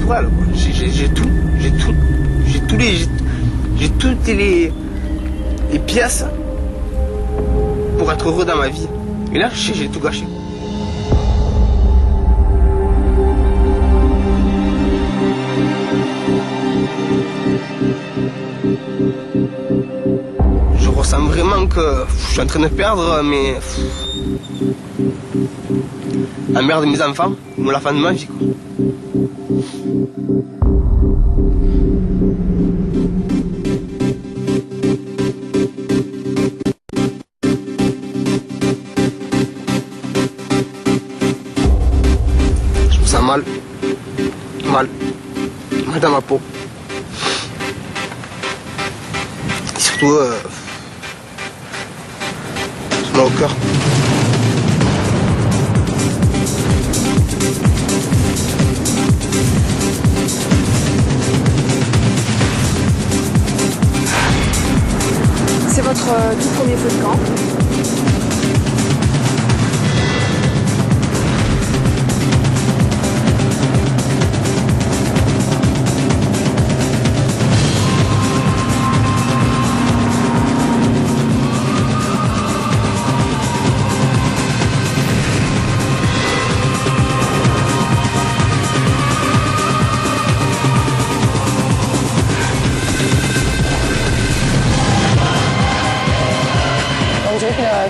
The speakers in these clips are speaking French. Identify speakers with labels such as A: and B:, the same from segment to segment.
A: pour elle. J'ai toutes les pièces pour être heureux dans ma vie. Et là, j'ai tout gâché. Je ressens vraiment que je suis en train de perdre la mère de mes enfants, ou la fin de ma vie, quoi. Je me sens mal dans ma peau. Et surtout, j'ai mal au cœur.
B: C'est votre tout premier feu de camp.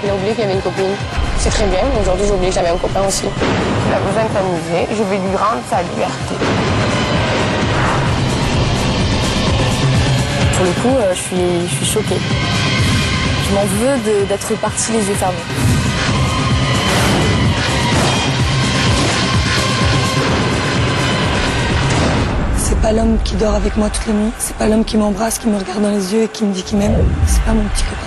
C: Il a oublié qu'il y avait une copine. C'est très bien, mais aujourd'hui j'oublie que j'avais un copain aussi. Il a besoin de s'amuser, je vais lui rendre sa liberté.
B: Pour le coup, je suis choquée. Je m'en veux d'être partie les yeux fermés.
D: C'est pas l'homme qui dort avec moi toutes les nuits. C'est pas l'homme qui m'embrasse, qui me regarde dans les yeux et qui me dit qu'il m'aime. C'est pas mon petit copain.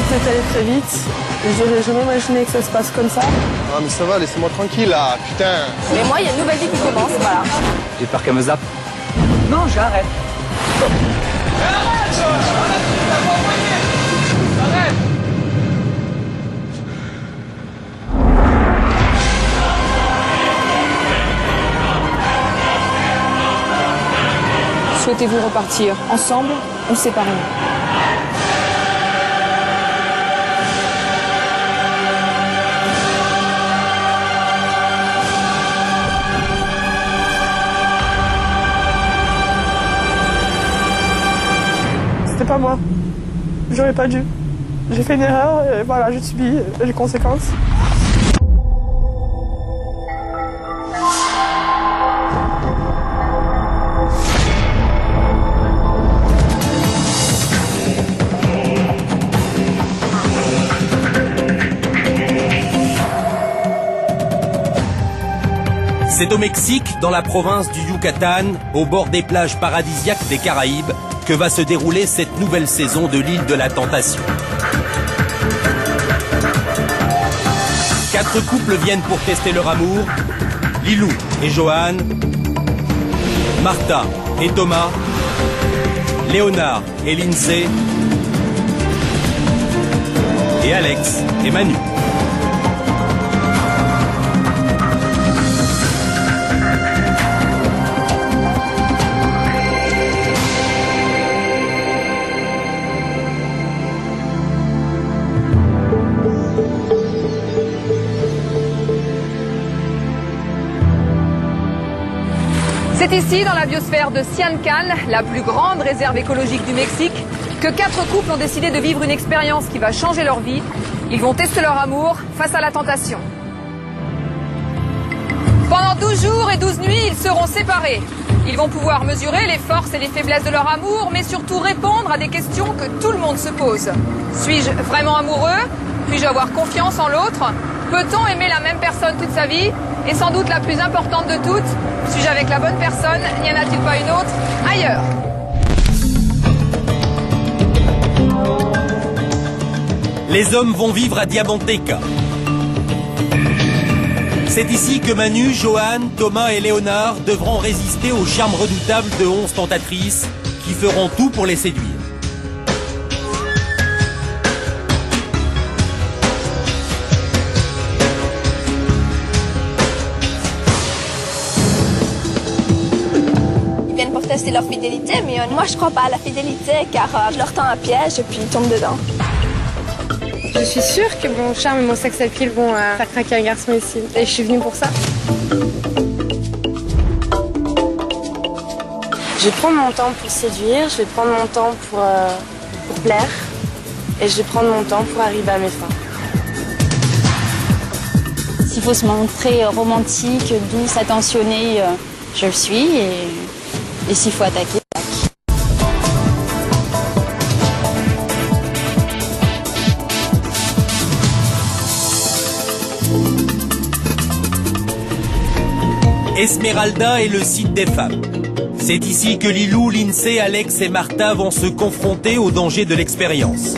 B: C'est allé très vite. J'aurais jamais imaginé que ça se passe comme ça.
E: Ah mais ça va, laissez-moi tranquille là, putain.
B: Mais moi, il y a une nouvelle vie qui commence, voilà.
F: J'ai peur qu'elle me zappe.
B: Non, j'arrête. Souhaitez-vous repartir ensemble ou séparément?
G: C'était pas moi. J'aurais pas dû. J'ai fait une erreur et voilà, j'ai subi les conséquences.
H: C'est au Mexique, dans la province du Yucatan, au bord des plages paradisiaques des Caraïbes, que va se dérouler cette nouvelle saison de l'île de la Tentation. 4 couples viennent pour tester leur amour. Lilou et Johan, Martha et Thomas, Léonard et Lindsay, et Alex et Manu.
I: C'est ici, dans la biosphère de Siancan, la plus grande réserve écologique du Mexique, que 4 couples ont décidé de vivre une expérience qui va changer leur vie. Ils vont tester leur amour face à la tentation. Pendant 12 jours et 12 nuits, ils seront séparés. Ils vont pouvoir mesurer les forces et les faiblesses de leur amour, mais surtout répondre à des questions que tout le monde se pose. Suis-je vraiment amoureux? Puis-je avoir confiance en l'autre? Peut-on aimer la même personne toute sa vie? Et sans doute la plus importante de toutes, suis-je avec la bonne personne? N'y en a-t-il pas une autre ailleurs?
H: Les hommes vont vivre à Diamanteca. C'est ici que Manu, Johan, Thomas et Léonard devront résister au charme redoutable de 11 tentatrices qui feront tout pour les séduire.
F: tester leur fidélité, mais moi je crois pas à la fidélité car je leur tends un piège et puis ils tombent dedans.
C: Je suis sûre que mon charme et mon sex appeal vont faire craquer un garçon ici. Et je suis venue pour ça. Je vais prendre mon temps pour séduire, je vais prendre mon temps pour plaire. Et je vais prendre mon temps pour arriver à mes fins.
B: S'il faut se montrer romantique, douce, attentionnée, je le suis. Et s'il faut attaquer,
H: Esmeralda est le site des femmes. C'est ici que Lilou, Lindsay, Alex et Martha vont se confronter aux dangers de l'expérience.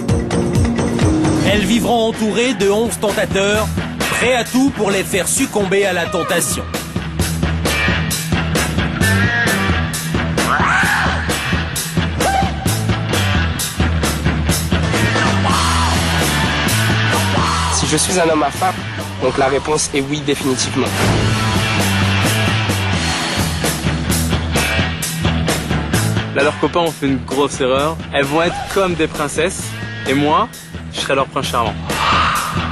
H: Elles vivront entourées de 11 tentateurs, prêts à tout pour les faire succomber à la tentation.
A: Si je suis un homme à femme, donc la réponse est oui définitivement.
J: Là, leurs copains ont fait une grosse erreur. Elles vont être comme des princesses. Et moi, je serai leur prince charmant.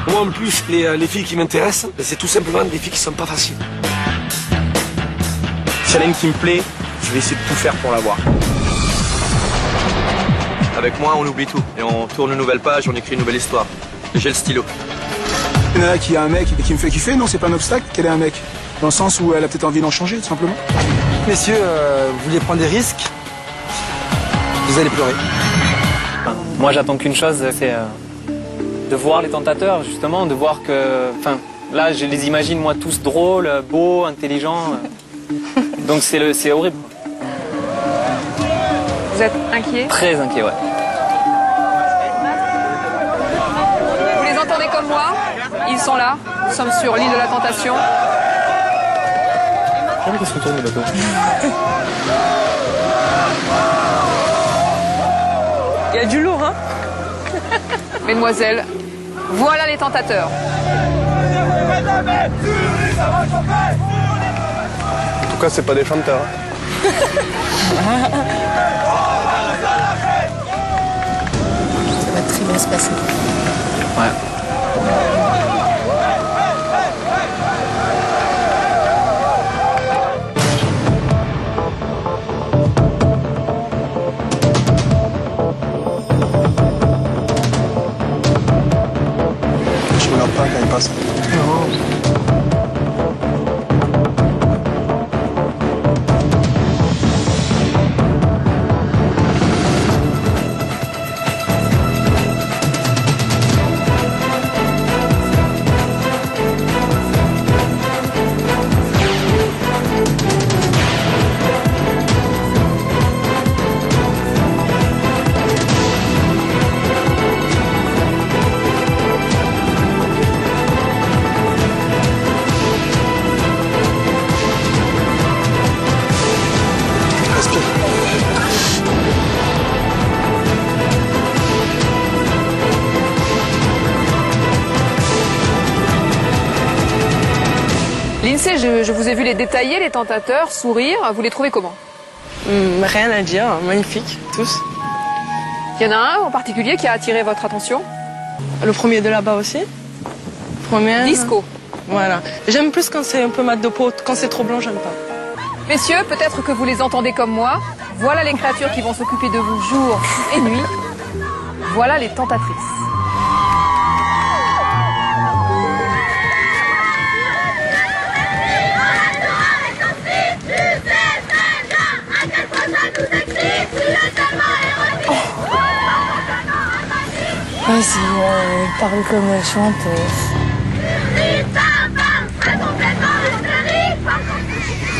K: Moi, en plus, les filles qui m'intéressent, c'est tout simplement des filles qui sont pas faciles.
J: S'il y en a une qui me plaît, je vais essayer de tout faire pour l'avoir.
L: Avec moi, on oublie tout. Et on tourne une nouvelle page, on écrit une nouvelle histoire. Et j'ai le stylo.
M: Il y en a qui a un mec et qui me fait kiffer, non, c'est pas un obstacle qu'elle ait un mec. Dans le sens où elle a peut-être envie d'en changer, tout simplement.
N: Messieurs, vous vouliez prendre des risques? Vous allez pleurer.
O: Moi, j'attends qu'une chose, c'est de voir les tentateurs, justement, de voir que... Enfin, là, je les imagine, moi, tous drôles, beaux, intelligents. Donc, c'est horrible.
I: Vous êtes inquiet?
O: Très inquiet, ouais.
I: Vous les entendez comme moi? Ils sont là. Nous sommes sur l'île de la Tentation.
J: Qu'est-ce qu'on tourne le bateau?
G: Il y a du lourd, hein?
I: Mesdemoiselles, voilà les tentateurs.
E: En tout cas, c'est pas des chanteurs.
B: ça va très bien se passer.
O: Ouais.
M: Je regarde pas quand il passe.
I: Lindsay, je vous ai vu les détailler, les tentateurs, sourire. Vous les trouvez comment?
G: Rien à dire, magnifique, tous.
I: Il y en a un en particulier qui a attiré votre attention?
G: Le premier de là-bas aussi. Premier.
I: Disco.
G: Voilà. J'aime plus quand c'est un peu mat de peau. Quand c'est trop blanc, j'aime pas.
I: Messieurs, peut-être que vous les entendez comme moi. Voilà les créatures qui vont s'occuper de vous jour et nuit. Voilà les tentatrices.
B: Vas-y, parle comme elle chante.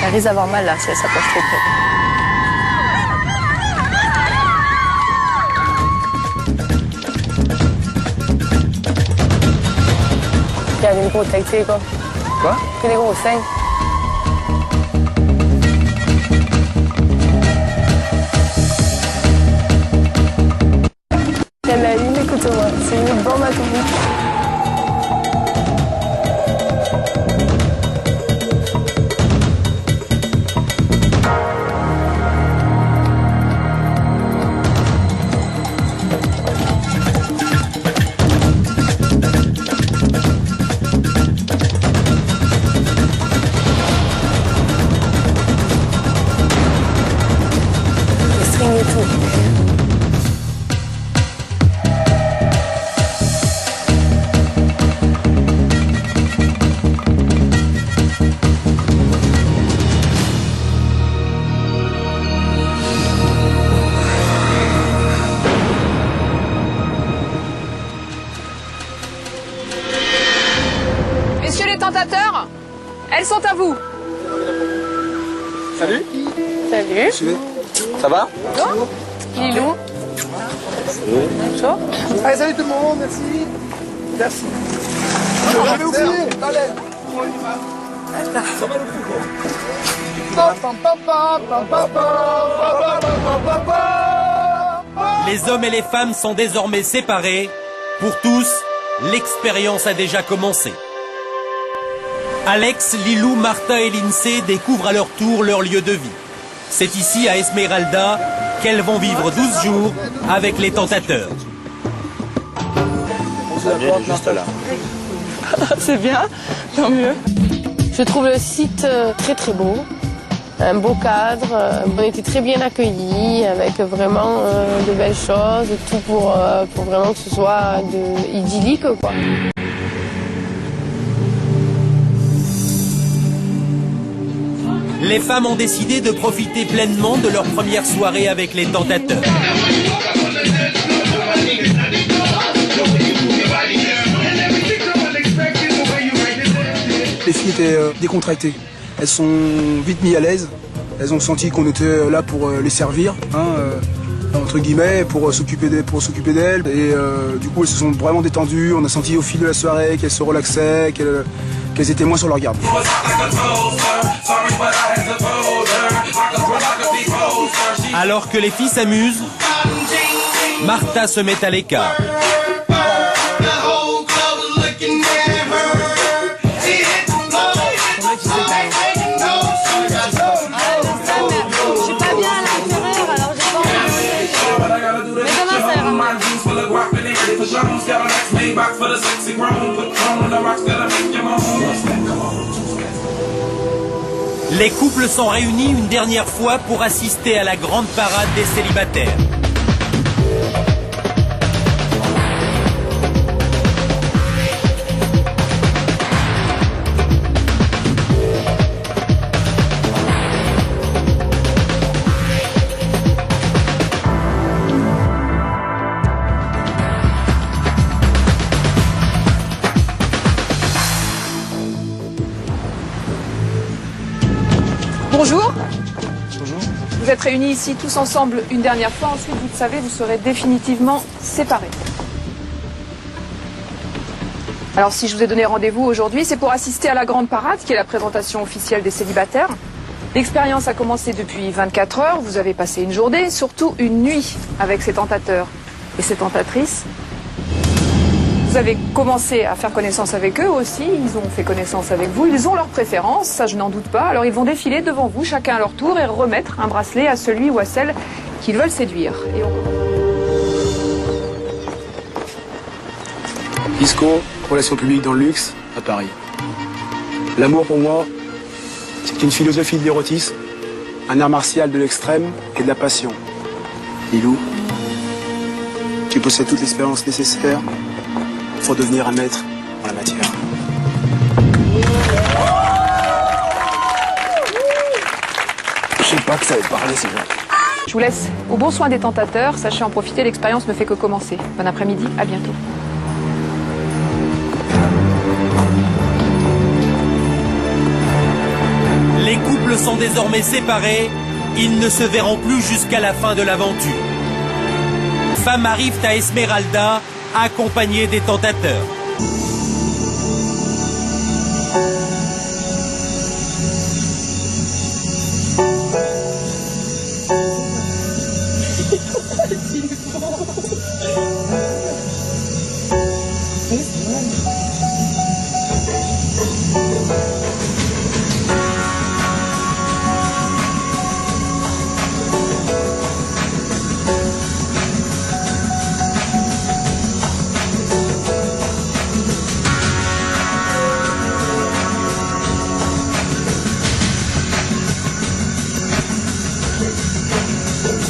C: Elle risque d'avoir mal là si elle s'approche trop près. Il y a des gros tactés quoi.
N: Quoi?
C: Que des gros seins. Canaline, écoute-moi, c'est une bombe atomique.
I: Elles sont à vous.
K: Salut.
C: Salut.
K: Ça va?
C: Lilou.
K: Bonjour. Allez, salut tout le monde, merci. Merci. Je l'avais oublié. Allez. Ça va le coup,
H: Les hommes et les femmes sont désormais séparés. Pour tous, l'expérience a déjà commencé. Alex, Lilou, Martha et Lindsay découvrent à leur tour leur lieu de vie. C'est ici, à Esmeralda, qu'elles vont vivre 12 jours avec les tentateurs.
L: Juste là.
G: C'est bien, tant mieux.
C: Je trouve le site très très beau. Un beau cadre, on était très bien accueillis avec vraiment de belles choses, tout pour vraiment que ce soit idyllique, quoi.
H: Les femmes ont décidé de profiter pleinement de leur première soirée avec les tentateurs.
M: Les filles étaient décontractées. Elles sont vite mises à l'aise. Elles ont senti qu'on était là pour les servir, entre guillemets, pour s'occuper d'elles. Et du coup, elles se sont vraiment détendues. On a senti au fil de la soirée qu'elles se relaxaient, qu'elles étaient moins sur leur garde.
H: Alors que les filles s'amusent, Martha se met à l'écart. Les couples sont réunis une dernière fois pour assister à la grande parade des célibataires.
I: Bonjour. Bonjour. Vous êtes réunis ici tous ensemble une dernière fois. Ensuite, vous le savez, vous serez définitivement séparés. Alors, si je vous ai donné rendez-vous aujourd'hui, c'est pour assister à la grande parade, qui est la présentation officielle des célibataires. L'expérience a commencé depuis 24 heures. Vous avez passé une journée, surtout une nuit, avec ces tentateurs et ces tentatrices. Vous avez commencé à faire connaissance avec eux aussi, ils ont fait connaissance avec vous, ils ont leurs préférences, ça je n'en doute pas. Alors ils vont défiler devant vous, chacun à leur tour, et remettre un bracelet à celui ou à celle qu'ils veulent séduire. Et
M: Disco, relations publiques dans le luxe, à Paris. L'amour pour moi, c'est une philosophie de l'érotisme, un art martial de l'extrême et de la passion. Lilou, tu possèdes toute l'expérience nécessaire pour devenir un maître en la matière.
K: Je sais pas que ça va parler, ces gens.
I: je vous laisse au bon soin des tentateurs, sachez en profiter, l'expérience ne fait que commencer. Bon après-midi, à bientôt.
H: Les couples sont désormais séparés, ils ne se verront plus jusqu'à la fin de l'aventure. Les femmes arrivent à Esmeralda, accompagnées des tentateurs.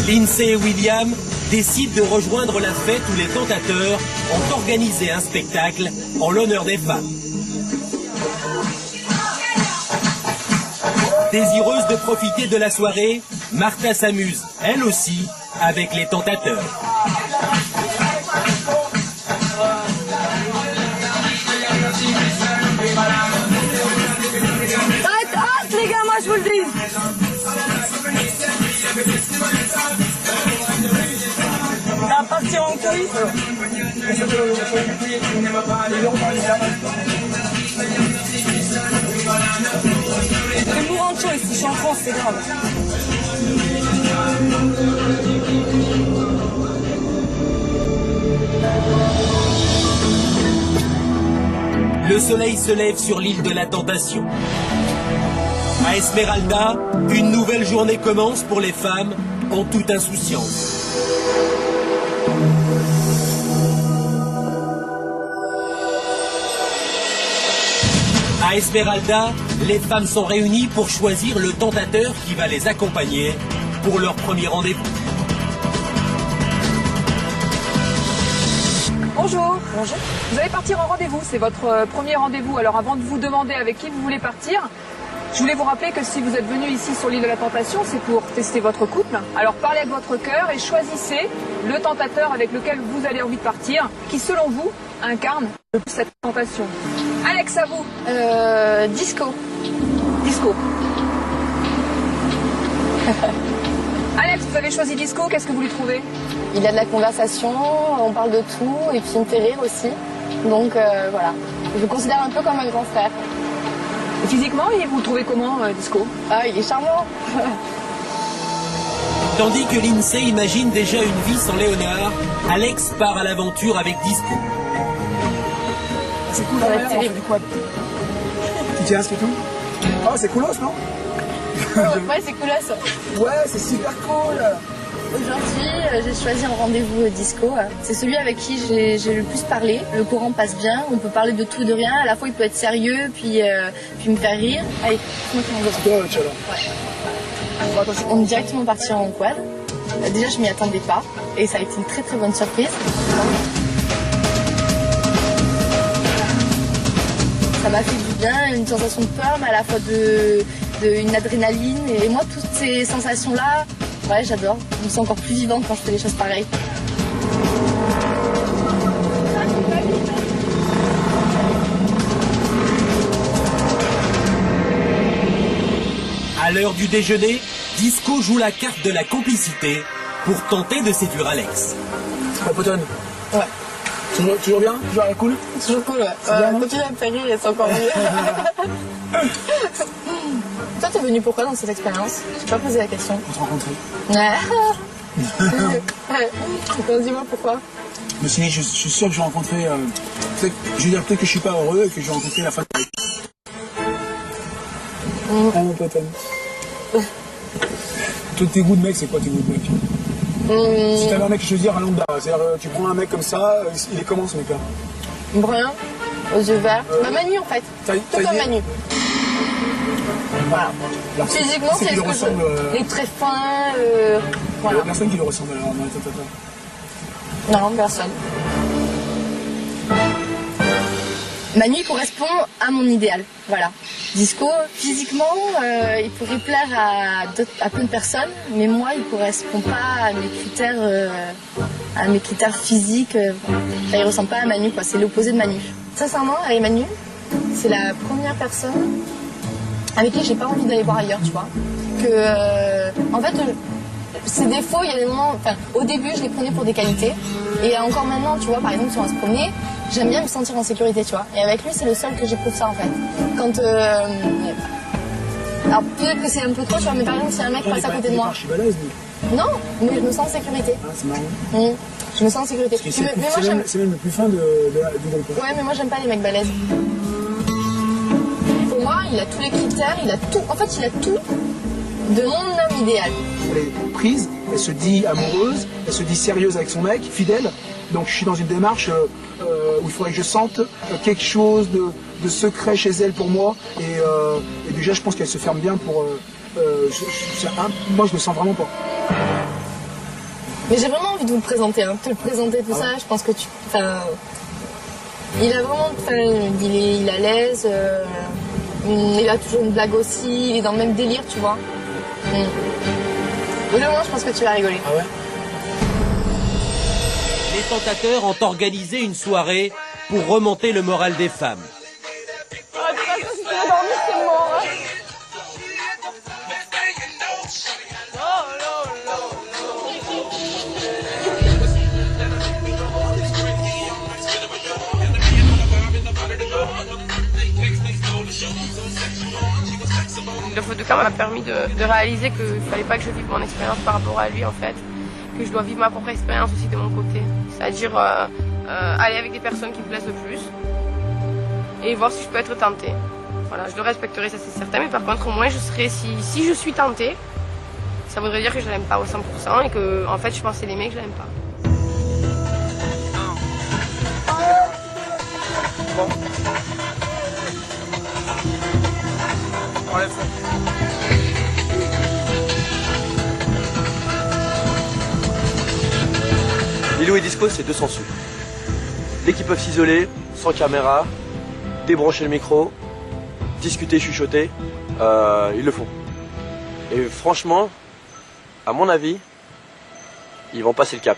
H: Lindsay et William décident de rejoindre la fête où les tentateurs ont organisé un spectacle en l'honneur des femmes. Désireuse de profiter de la soirée, Martha s'amuse, elle aussi, avec les tentateurs.
G: va partir en couille. C'est mourant de chaud ici, je suis en France, c'est grave.
H: Le soleil se lève sur l'île de la Tentation. À Esmeralda, une nouvelle journée commence pour les femmes en toute insouciance. À Esmeralda, les femmes sont réunies pour choisir le tentateur qui va les accompagner pour leur premier rendez-vous.
I: Bonjour. Bonjour. Vous allez partir en rendez-vous, c'est votre premier rendez-vous. Alors avant de vous demander avec qui vous voulez partir, je voulais vous rappeler que si vous êtes venu ici sur l'île de la Tentation, c'est pour tester votre couple. Alors parlez avec votre cœur et choisissez le tentateur avec lequel vous avez envie de partir, qui selon vous incarne cette tentation. Alex, à vous.
C: Disco.
I: Disco. Alex, vous avez choisi Disco, qu'est-ce que vous lui trouvez?
C: Il a de la conversation, on parle de tout, et puis il me fait rire aussi. Donc voilà, je le considère un peu comme un grand frère.
I: Et physiquement, vous le trouvez comment, Disco?
C: Ah, il est charmant.
H: Tandis que Lindsay imagine déjà une vie sans Léonard, Alex part à l'aventure avec Disco.
M: C'est cool, ça va être terrible. Tu tiens, c'est tout? Oh, c'est coolos, non?
C: Ouais, c'est coolos.
M: Ouais, c'est super cool.
C: Aujourd'hui, j'ai choisi un rendez-vous Disco. C'est celui avec qui j'ai le plus parlé. Le courant passe bien, on peut parler de tout et de rien. À la fois, il peut être sérieux, puis me faire rire. Allez, c'est toi, ouais. On est directement parti en quad. Déjà, je m'y attendais pas. Et ça a été une très très bonne surprise. Ça m'a fait du bien, une sensation de peur, mais à la fois une adrénaline. Et moi, toutes ces sensations-là, ouais, j'adore. Je me sens encore plus vivante quand je fais des choses pareilles.
H: À l'heure du déjeuner, Disco joue la carte de la complicité pour tenter de séduire Alex.
M: Ouais, potonne.
C: Ouais.
M: Toujours bien? Toujours cool?
C: Toujours cool, ouais. Continue à me faire rire et c'est encore mieux. Toi, t'es venu pourquoi dans cette expérience? J'ai pas posé la question.
M: Pour te rencontrer.
C: Donc dis-moi pourquoi.
M: Je me suis dit, je suis sûr que je vais rencontrer... je vais dire peut-être que je suis pas heureux et que je vais rencontrer la femme. Ah mon pote. Toi, tes goûts de mec, c'est quoi tes goûts de mec? Si t'avais un mec, je veux dire, à lambda, c'est-à-dire tu prends un mec comme ça, il est comment ce mec-là?
C: Brun, aux yeux verts. Manu en fait. Tout comme Manu. Voilà. Physiquement, c'est ce que ressemble, il est très fin. Voilà.
M: Personne qui le ressemble alors.
C: Non, personne. Manu il correspond à mon idéal, voilà. Disco, physiquement, il pourrait plaire à plein de personnes, mais moi, il correspond pas à mes critères physiques. Il ressemble pas à Manu, quoi. C'est l'opposé de Manu. Sincèrement, avec Manu, c'est la première personne avec qui j'ai pas envie d'aller voir ailleurs, tu vois. En fait, ses défauts, il y a des moments... Enfin, au début, je les prenais pour des qualités. Et encore maintenant, tu vois, par exemple, si on va se promener, j'aime bien me sentir en sécurité, tu vois. Et avec lui, c'est le seul que j'éprouve ça, en fait. Quand... Alors, peut-être que c'est un peu trop, tu vois, mais par exemple, si un mec passe à côté de moi... Non, mais je me sens en sécurité.
M: Ah, c'est marrant.
C: Je me sens en sécurité.
M: C'est même le plus fin du groupe.
C: Ouais, mais moi, j'aime pas les mecs balèzes. Pour moi, il a tous les critères, il a tout... En fait, il a tout de mon homme idéal.
M: Elle est prise, elle se dit amoureuse, elle se dit sérieuse avec son mec, fidèle. Donc je suis dans une démarche où il faudrait que je sente quelque chose de secret chez elle pour moi. Et déjà, je pense qu'elle se ferme bien pour... moi, je me sens vraiment pas.
C: Mais j'ai vraiment envie de vous le présenter, hein, te le présenter, tout ça. Je pense que tu... il a vraiment... il est à l'aise. Il a toujours une blague aussi. Il est dans le même délire, tu vois. Vraiment, je pense que tu vas rigoler.
M: Ah ouais?
H: Les tentateurs ont organisé une soirée pour remonter le moral des femmes.
G: Ah, de toute façon, si tu vas dormir, c'est mort.
C: Le feu de camp m'a permis de réaliser qu'il ne fallait pas que je vive mon expérience par rapport à lui en fait, que je dois vivre ma propre expérience aussi de mon côté, c'est-à-dire aller avec des personnes qui me plaisent le plus et voir si je peux être tentée. Voilà, je le respecterai, ça c'est certain, mais par contre au moins je serai, si je suis tentée, ça voudrait dire que je l'aime pas au 100% et que en fait je pensais l'aimer et que je l'aime pas.
K: Bon. Enlève ça.
L: Lilou et Disco, c'est 200 sous. Dès qu'ils peuvent s'isoler, sans caméra, débrancher le micro, discuter, chuchoter, ils le font. Et franchement, à mon avis, ils vont passer le cap.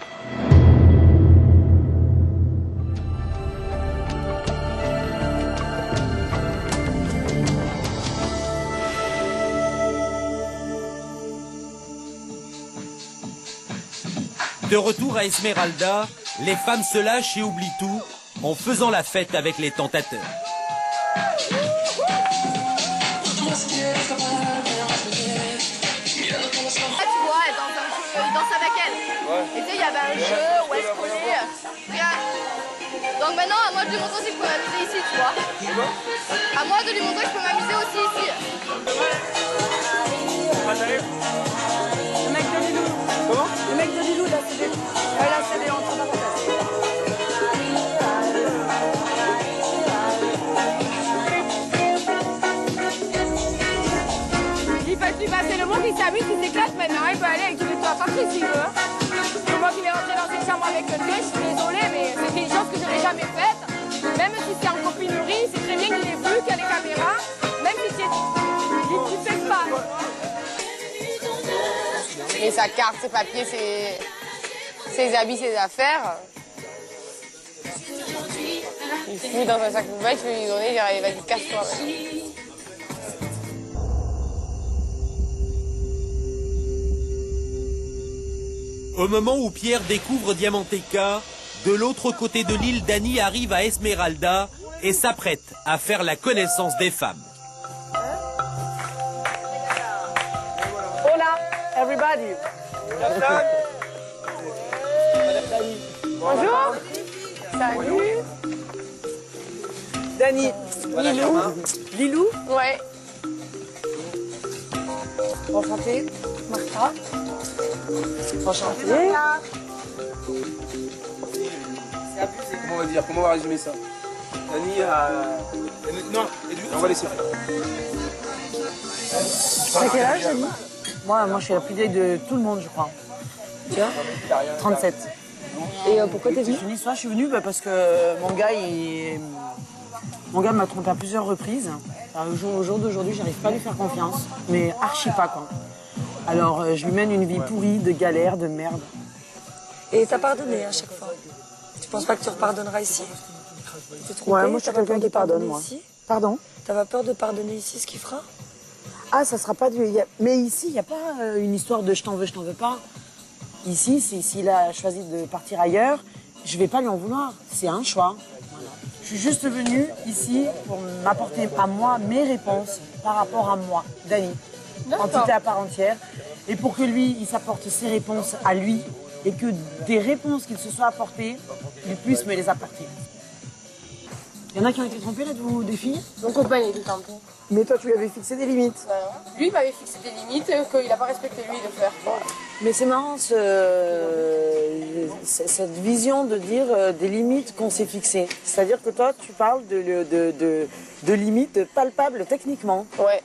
H: De retour à Esmeralda, les femmes se lâchent et oublient tout en faisant la fête avec les tentateurs.
F: Tu vois, dans un jeu, il danse avec elle. Ouais. Et tu sais, il y avait un jeu où elle se collait. Regarde. Donc maintenant, à moi de lui montrer si je peux m'amuser ici, tu vois. À moi de lui montrer que je peux m'amuser aussi ici.
G: Le mec de Lilou. Comment? Le mec de Lilou, la CD. La CD en train d'apporter.
C: Il peut lui passer le monde, il s'amuse, il s'éclate maintenant, il peut aller avec tous les tentateurs s'il veut. C'est moi qui vais rentrer dans une chambre avec le pied, je suis désolée, mais c'était une chose que je n'aurais jamais faite. Même si c'est en copinerie, c'est très bien qu'il ait vu, qu'il y a des caméras, même si c'est... Il ne fait pas. Et sa carte, ses papiers, ses habits, ses affaires. Il fout dans un sac poubelle, tu peux lui donner, il va dire casse-toi.
H: Au moment où Pierre découvre Diamanteca, de l'autre côté de l'île, Dani arrive à Esmeralda et s'apprête à faire la connaissance des femmes.
G: Hola, everybody.
C: Bonjour. Salut.
G: Dani. Lilou. Lilou?
C: Ouais.
G: Enchantée. Martha. Enchantée.
K: C'est abusé. Comment on va dire? Comment on va résumer ça? Dani a... Non, on va laisser faire.
G: T'as quel âge, Dani? Moi, je suis la plus vieille de tout le monde, je crois. Tu vois? 37. Et pourquoi t'es venue? Je suis venue parce que mon gars m'a trompé à plusieurs reprises. Au jour d'aujourd'hui, j'arrive pas à lui faire confiance, mais archi pas, quoi. Alors, je lui mène une vie pourrie, de galère, de merde.
D: Et t'as pardonné à chaque fois? Tu penses pas que tu repardonneras ici?
G: Ouais, moi je suis quelqu'un qui pardonne, moi.
D: Ici?
G: Pardon?
D: T'as pas peur de pardonner ici ce qu'il fera?
G: Ah, ça sera pas du... Mais ici, il n'y a pas une histoire de je t'en veux pas. Ici, s'il a choisi de partir ailleurs, je vais pas lui en vouloir. C'est un choix. Voilà. Je suis juste venue ici pour m'apporter à moi mes réponses par rapport à moi, Dani. Entité à part entière. Et pour que lui, il s'apporte ses réponses à lui et que des réponses qu'il se soit apportées, il puisse me les apporter. Il y en a qui ont été trompés là, des filles?
C: Mon copain, il était tampé.
G: Mais toi, tu lui avais fixé des limites.
C: Lui, il m'avait fixé des limites qu'il n'a pas respecté lui de faire.
G: Mais c'est marrant cette vision de dire des limites qu'on s'est fixées. C'est-à-dire que toi, tu parles de limites palpables techniquement.
C: Ouais.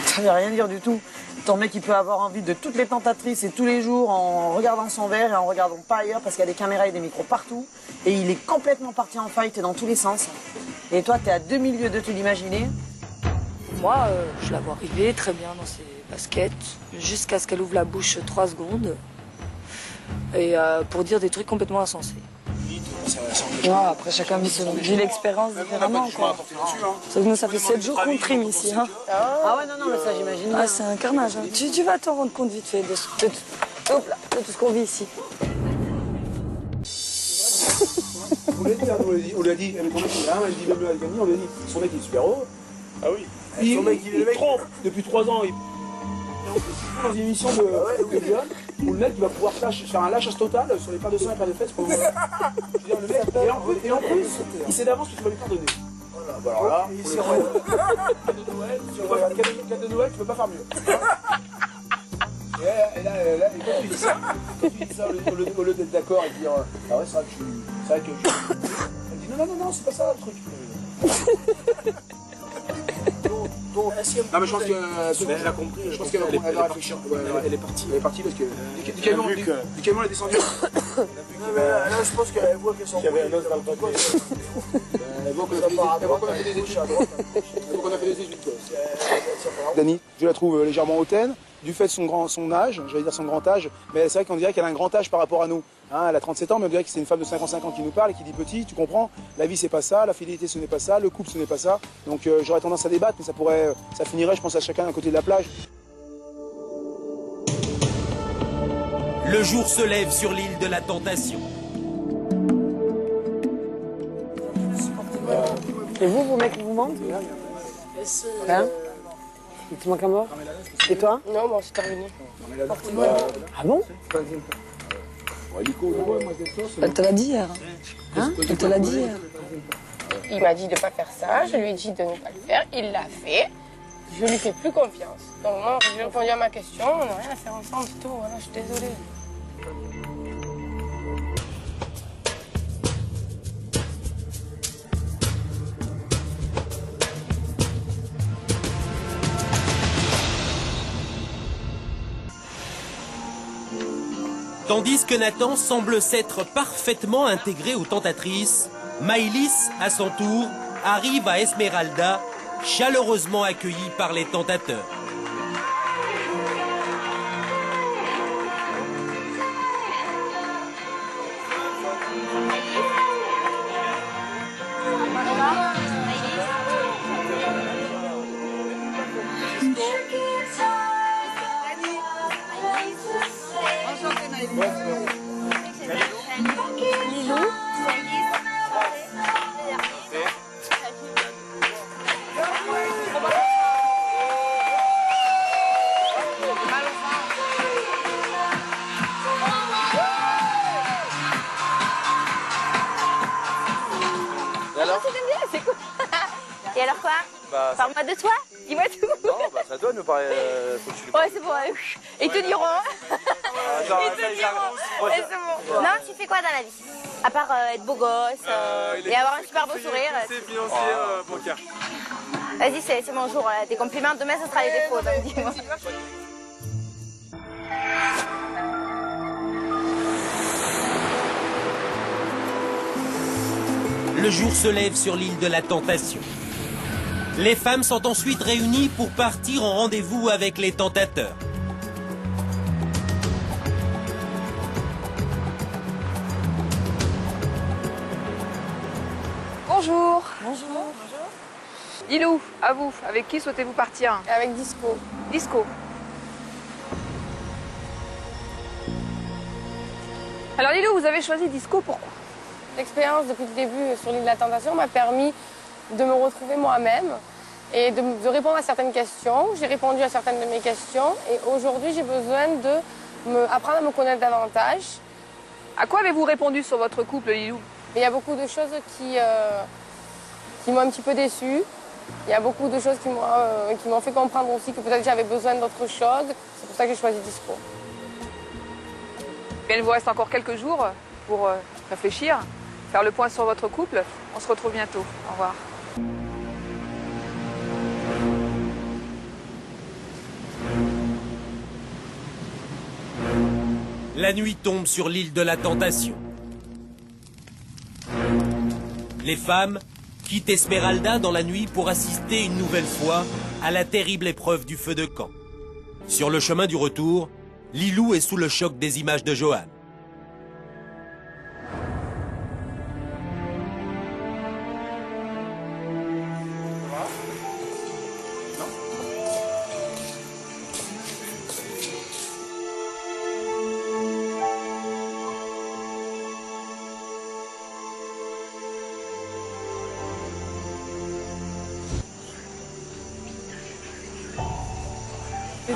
G: Ça veut rien dire du tout. Ton mec, il peut avoir envie de toutes les tentatrices et tous les jours en regardant son verre et en regardant pas ailleurs parce qu'il y a des caméras et des micros partout. Et il est complètement parti en fight dans tous les sens. Et toi, t'es à 2000 lieues de te l'imaginer.
D: Moi, je la vois arriver très bien dans ses baskets, jusqu'à ce qu'elle ouvre la bouche 3 secondes, et pour dire des trucs complètement insensés. Ouais, après, chacun vit l'expérience différemment, quoi. Sauf que nous, ça fait 7 jours qu'on trime ici. Hein.
G: Ah ouais, non, mais ça, j'imagine.
D: Ah, c'est un carnage. Hein. Tu vas t'en rendre compte vite fait de tout ce qu'on vit ici.
M: vous l'avez dit, on lui a dit, mais ton mec il est là, elle dit même avec Annie, on lui a dit, son mec il est super haut. Ah oui. Son mec, il trompe depuis 3 ans. Dans une émission de viol, où le mec il va pouvoir faire un lâchage total sur les paires de seins et les paires de fesses pour le mec, et en plus, il sait d'avance que tu vas lui pardonner. Bah alors là, c'est vrai. Cadeau de Noël, tu peux pas faire mieux. Et là, quand tu dis ça, au lieu d'être d'accord et de dire ah ouais, c'est vrai que je. Elle dit non, c'est pas ça le truc. Non mais je pense que elle a compris. Je pense qu'elle va réfléchir. Elle est partie. Elle est partie parce que du camion elle est descendue. Là je pense qu'elle voit qu'elle s'en fout. Il y avait un os dans le papier. Elle voit qu'on a fait des études à droite. Elle voit qu'on a fait des études. Dani, je la trouve légèrement hautaine. Du fait de son âge, j'allais dire son grand âge, mais c'est vrai qu'on dirait qu'elle a un grand âge par rapport à nous. Hein, elle a 37 ans, mais on dirait que c'est une femme de 55 ans qui nous parle et qui dit petit, tu comprends, la vie c'est pas ça, la fidélité ce n'est pas ça, le couple ce n'est pas ça. Donc j'aurais tendance à débattre, mais ça finirait, je pense, à chacun d'un côté de la plage.
H: Le jour se lève sur l'île de la Tentation.
G: Et vos mecs vous manquent? Hein? Il te manque un mort? Et toi?
C: Non, bon, c'est terminé.
G: Ah bon?
D: Elle te l'a dit hier.
G: Hein?
D: Elle te l'a dit hier.
C: Il m'a dit de ne pas faire ça, je lui ai dit de ne pas le faire, il l'a fait. Je lui fais plus confiance. Donc moi, j'ai répondu à ma question, on n'a rien à faire ensemble, c'est tout. Voilà, je suis désolée.
H: Tandis que Nathan semble s'être parfaitement intégré aux tentatrices, Maëlys, à son tour, arrive à Esmeralda, chaleureusement accueillie par les tentateurs.
F: Et alors quoi? Parle-moi de toi, dis-moi tout.
L: Non, bah ça doit nous paraître. Faut que tu lui
F: Ouais, c'est bon. Ils te diront. Ils te diront. Ouais, c'est bon. Non, tu fais quoi dans la vie? À part être beau gosse et avoir un super beau sourire.
J: C'est financier, bancaire.
F: Vas-y, c'est mon jour. Tes compliments, demain, ça sera les défauts. Donc dis-moi.
H: Le jour se lève sur l'île de la Tentation. Les femmes sont ensuite réunies pour partir en rendez-vous avec les tentateurs.
I: Bonjour.
C: Bonjour.
I: Lilou, à vous. Avec qui souhaitez-vous partir?
C: Avec Disco.
I: Disco. Alors Lilou, vous avez choisi Disco, pourquoi?
C: L'expérience depuis le début sur l'île de la Tentation m'a permis de me retrouver moi-même et de répondre à certaines questions. J'ai répondu à certaines de mes questions et aujourd'hui j'ai besoin d'apprendre à me connaître davantage.
I: À quoi avez-vous répondu sur votre couple, Lilou?
C: Il y a beaucoup de choses qui m'ont un petit peu déçue. Il y a beaucoup de choses qui m'ont fait comprendre aussi que peut-être j'avais besoin d'autre chose. C'est pour ça que j'ai choisi Disco.
I: Il vous reste encore quelques jours pour réfléchir, faire le point sur votre couple. On se retrouve bientôt. Au revoir.
H: La nuit tombe sur l'île de la Tentation. Les femmes quittent Esmeralda dans la nuit pour assister une nouvelle fois à la terrible épreuve du feu de camp. Sur le chemin du retour, Lilou est sous le choc des images de Johan.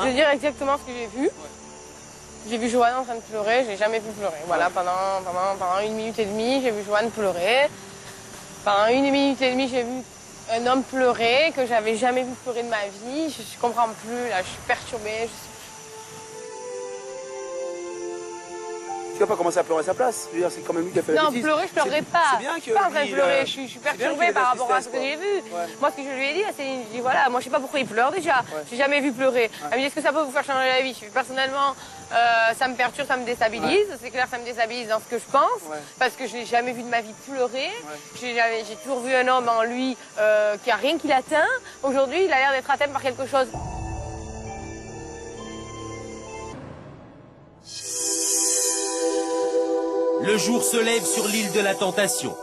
C: vais te dire exactement ce que j'ai vu. J'ai vu Joanne en train de pleurer, j'ai jamais vu pleurer. Voilà, pendant 1 minute et demie, j'ai vu Joanne pleurer. Pendant 1 minute et demie, j'ai vu un homme pleurer que j'avais jamais vu pleurer de ma vie. Je comprends plus, là, je suis perturbée.
M: Tu vas pas commencer à pleurer à sa place. Je veux dire, c'est quand même lui qui a fait la bêtise.
C: Non, pleurer, je pleurerai pas.
M: C'est bien que
C: je suis pas en train de pleurer, je suis perturbée par rapport à ce que j'ai vu. Moi, ce que je lui ai dit, c'est, voilà, moi, je sais pas pourquoi il pleure déjà. J'ai jamais vu pleurer. Elle me dit, est-ce que ça peut vous faire changer la vie? Personnellement, ça me perturbe, ça me déstabilise. C'est clair, ça me déstabilise dans ce que je pense, parce que je l'ai jamais vu de ma vie pleurer. J'ai toujours vu un homme en lui qui a rien qui l'atteint. Aujourd'hui, il a l'air d'être atteint par quelque chose.
H: Le jour se lève sur l'île de la Tentation.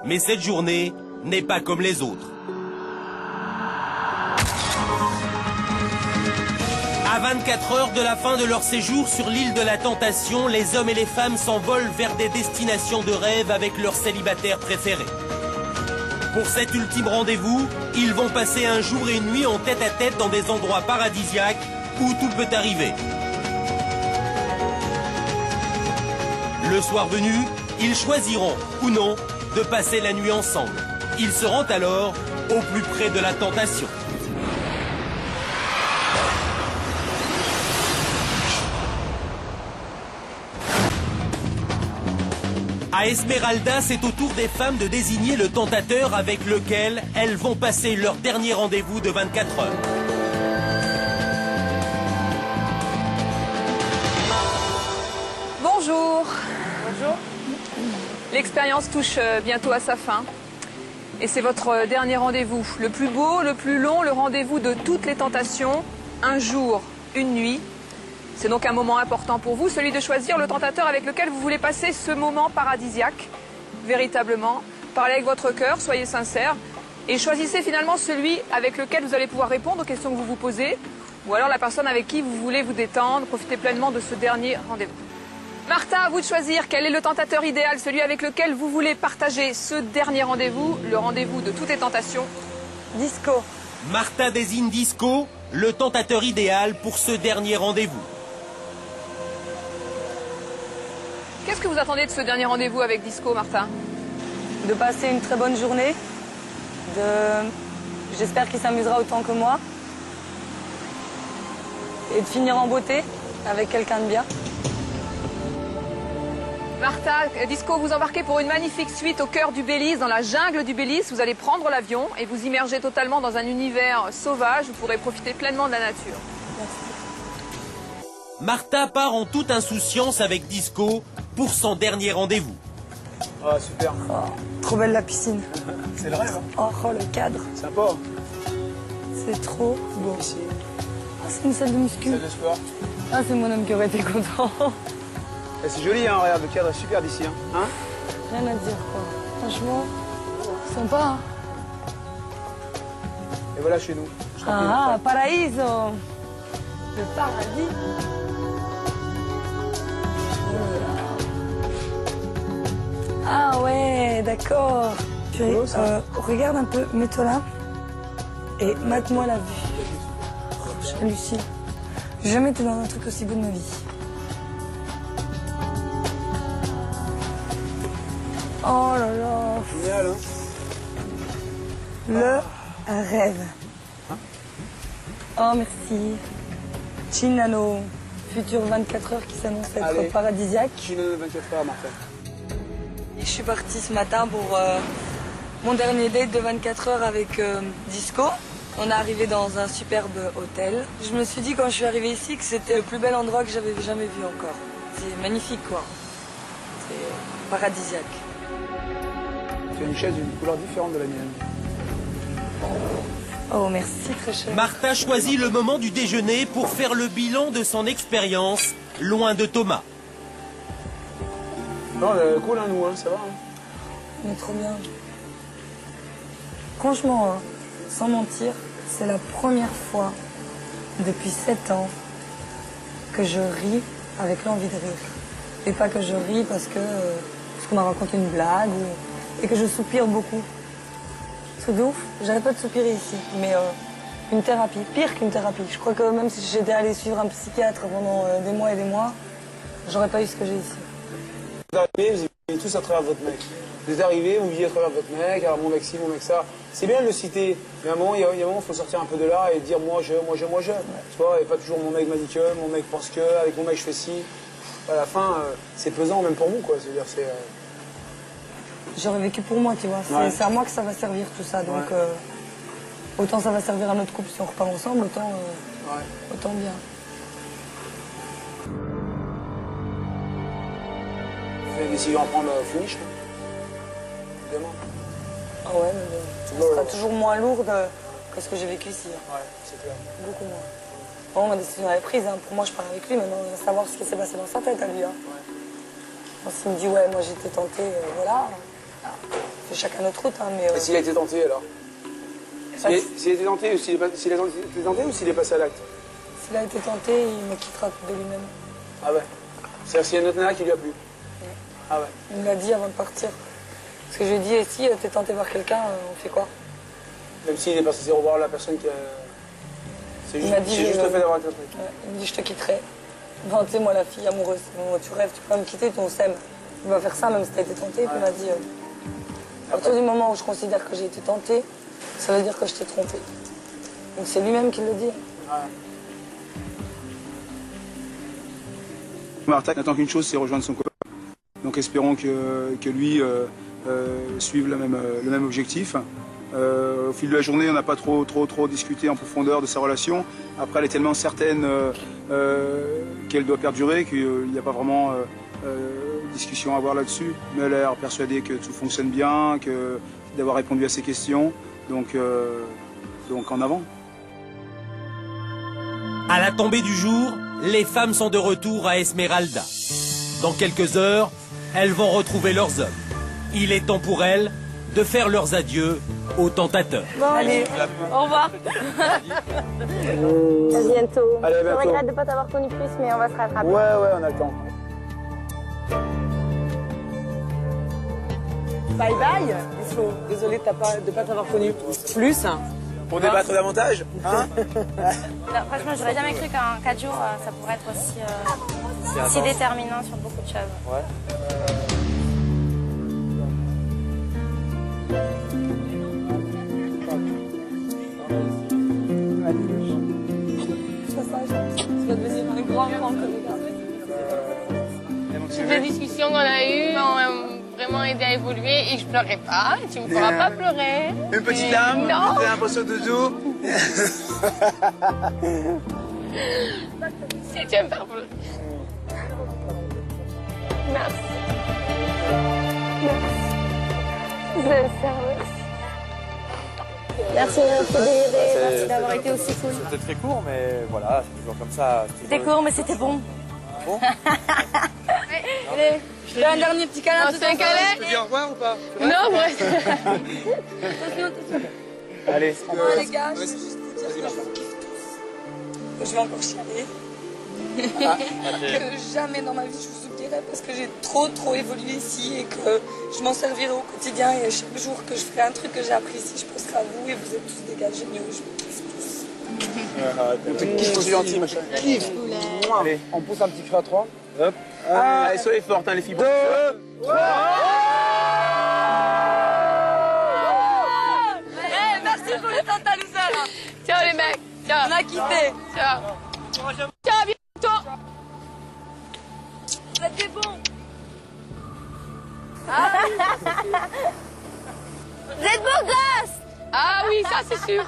H: Mais cette journée n'est pas comme les autres. À 24 heures de la fin de leur séjour sur l'île de la Tentation, les hommes et les femmes s'envolent vers des destinations de rêve avec leurs célibataires préférés. Pour cet ultime rendez-vous, ils vont passer un jour et une nuit en tête-à-tête dans des endroits paradisiaques où tout peut arriver. Le soir venu, ils choisiront, ou non, de passer la nuit ensemble. Ils se rendent alors au plus près de la tentation. À Esmeralda, c'est au tour des femmes de désigner le tentateur avec lequel elles vont passer leur dernier rendez-vous de 24 heures.
I: Bonjour.
C: Bonjour.
I: L'expérience touche bientôt à sa fin. Et c'est votre dernier rendez-vous. Le plus beau, le plus long, le rendez-vous de toutes les tentations. Un jour, une nuit. C'est donc un moment important pour vous, celui de choisir le tentateur avec lequel vous voulez passer ce moment paradisiaque. Véritablement. Parlez avec votre cœur, soyez sincère. Et choisissez finalement celui avec lequel vous allez pouvoir répondre aux questions que vous vous posez. Ou alors la personne avec qui vous voulez vous détendre, profiter pleinement de ce dernier rendez-vous. Martha, à vous de choisir quel est le tentateur idéal, celui avec lequel vous voulez partager ce dernier rendez-vous, le rendez-vous de toutes les tentations.
G: Disco.
H: Martha désigne Disco, le tentateur idéal pour ce dernier rendez-vous.
I: Qu'est-ce que vous attendez de ce dernier rendez-vous avec Disco, Martha?
D: De passer une très bonne journée. J'espère qu'il s'amusera autant que moi. Et de finir en beauté avec quelqu'un de bien.
I: Martha, Disco, vous embarquez pour une magnifique suite au cœur du Belize, dans la jungle du Belize. Vous allez prendre l'avion et vous immerger totalement dans un univers sauvage. Vous pourrez profiter pleinement de la nature.
D: Merci.
H: Martha part en toute insouciance avec Disco pour son dernier rendez-vous.
M: Ah, super.
D: Oh, trop belle la piscine.
M: C'est le rêve. Hein.
D: Oh, le cadre.
M: Sympa.
D: C'est trop beau.
M: Ici.
D: Ah, c'est une salle de muscu.
M: Salle de sport.
D: Ah, c'est mon homme qui aurait été content.
M: Et c'est joli, hein, regarde, le cadre est super d'ici. Hein.
D: Rien à dire, quoi. Franchement, sympa. Hein.
M: Et voilà chez nous.
D: Ah, paraíso. Le paradis. Ah ouais, d'accord. Regarde un peu, mets-toi là. Et mate-moi la vue. J'hallucine. J'ai jamais été dans un truc aussi beau de ma vie. Oh là là.
M: Génial, hein.
D: Le rêve. Oh, merci. Chinano, futur 24 heures qui s'annonce être paradisiaque.
M: Chinano 24 heures, Martha.
D: Je suis partie ce matin pour mon dernier date de 24 heures avec Disco. On est arrivé dans un superbe hôtel. Je me suis dit quand je suis arrivée ici que c'était le plus bel endroit que j'avais jamais vu encore. C'est magnifique, quoi. C'est paradisiaque.
M: Tu as une chaise d'une couleur différente de la mienne.
D: Oh, merci, très cher.
H: Martha choisit le moment du déjeuner pour faire le bilan de son expérience, loin de Thomas.
M: Non, cool, hein, nous, hein, ça va. Hein.
D: On est trop bien. Franchement, hein, sans mentir, c'est la première fois depuis 7 ans que je ris avec l'envie de rire. Et pas que je ris parce qu'on m'a raconté une blague et que je soupire beaucoup. C'est de ouf, j'arrête pas de soupirer ici. Mais Une thérapie, pire qu'une thérapie. Je crois que même si j'étais allée suivre un psychiatre pendant des mois et des mois, j'aurais pas eu ce que j'ai ici.
M: Vous êtes arrivés, vous vivez tous à travers votre mec. Vous êtes arrivés, vous vivez à travers votre mec, alors mon mec ci, mon mec ça. C'est bien de le citer, mais à un moment, il y a un moment, il faut sortir un peu de là et dire moi je. Tu vois, et pas toujours mon mec m'a dit que, mon mec pense que, avec mon mec je fais ci. À la fin, c'est pesant même pour vous, quoi. C'est-à-dire, c'est.
D: J'aurais vécu pour moi, tu vois. C'est à moi que ça va servir tout ça, donc autant ça va servir à notre couple si on repart ensemble, autant bien.
M: Vous avez décidé d'en prendre finish, évidemment.
D: Ah ouais, mais ça sera toujours moins lourd que ce que j'ai vécu ici.
M: Ouais, c'est clair.
D: Beaucoup moins. Bon, ma décision elle est prise, hein. Pour moi je parle avec lui, maintenant il va savoir ce qui s'est passé dans sa tête à lui. Hein. Bon, s'il me dit ouais, moi j'ai été tenté, voilà. C'est chacun notre route, hein, mais...
M: Et s'il a été tenté alors? S'il a été tenté ou s'il est passé à l'acte?
D: S'il a été tenté, il me quittera de lui-même.
M: Ah ouais. C'est-à-dire s'il y a une autre nana qui lui a plu? Ah ouais.
D: Il me l'a dit avant de partir. Parce que je lui ai dit, et si t'es tenté par quelqu'un, on fait quoi?
M: Même s'il est pas censé revoir la personne qui a... C'est juste, juste le fait d'avoir été tenté.
D: Ouais, il me dit, je te quitterai. Ben, tu sais, moi, la fille amoureuse, bon, tu rêves, tu peux me quitter, on s'aime. Il va faire ça, même si t'as été tenté. Puis il m'a dit, à partir du moment où je considère que j'ai été tentée, ça veut dire que je t'ai trompé. Donc c'est lui-même qui le dit.
M: Ouais. Martha n'attend qu'une chose, c'est rejoindre son copain. Donc espérons que lui suive le même objectif. Au fil de la journée, on n'a pas trop discuté en profondeur de sa relation. Après, elle est tellement certaine qu'elle doit perdurer qu'il n'y a pas vraiment discussion à avoir là-dessus. Mais elle a l'air persuadée que tout fonctionne bien, d'avoir répondu à ses questions. Donc en avant.
H: À la tombée du jour, les femmes sont de retour à Esmeralda. Dans quelques heures, elles vont retrouver leurs hommes. Il est temps pour elles de faire leurs adieux aux tentateurs.
C: Bon, allez, au revoir. À bientôt.
M: Allez, à bientôt.
C: Je regrette de ne pas t'avoir connu plus, mais on va se rattraper.
M: Ouais, on a le temps.
G: Bye bye, Islo. Désolée de ne pas t'avoir connu plus.
M: Pour débattre davantage, hein?
B: Non, franchement, j'aurais jamais cru qu'en 4 jours, ça pourrait être aussi déterminant sur beaucoup de choses.
L: Ouais.
D: Tu vas devenir un grand
C: Toutes les discussions qu'on a eues m'ont vraiment aidé à évoluer et je pleurais pas. Tu me feras pas pleurer.
M: Une petite larme?
C: Non.
M: T'as l'impression de doudou?
C: Si tu veux me faire pleurer. Merci. Merci. Merci d'avoir été aussi cool.
L: C'était très court, mais voilà, c'est toujours comme ça.
B: C'était court, mais c'était bon.
L: Bon.
D: Allez, je fais un dernier petit câlin.
C: C'est un câlin.
M: Tu dis au revoir ou pas?
C: Non, ouais.
M: Allez,
D: Les gars, je vais juste vous dire que je vais encore chialer. Que jamais dans ma vie je vous oublierai parce que j'ai trop évolué ici et que je m'en servirai au quotidien et chaque jour que je ferai un truc que j'ai appris ici, je penserai à vous et vous êtes tous des gars géniaux. Je vous kiffe tous.
M: on te kiffe, on est gentil, machin. Kiffe. Allez, on pousse un petit cri à 3. Hop. Allez, soyez fortes, hein, les filles. 2, 3.
D: Merci pour le temps loser.
C: Ciao les mecs. Ciao.
D: On a kiffé.
C: Ciao. Ciao, à bientôt.
D: Vous êtes des bons.
C: Vous êtes beaux gosses. Ah oui, ça c'est sûr.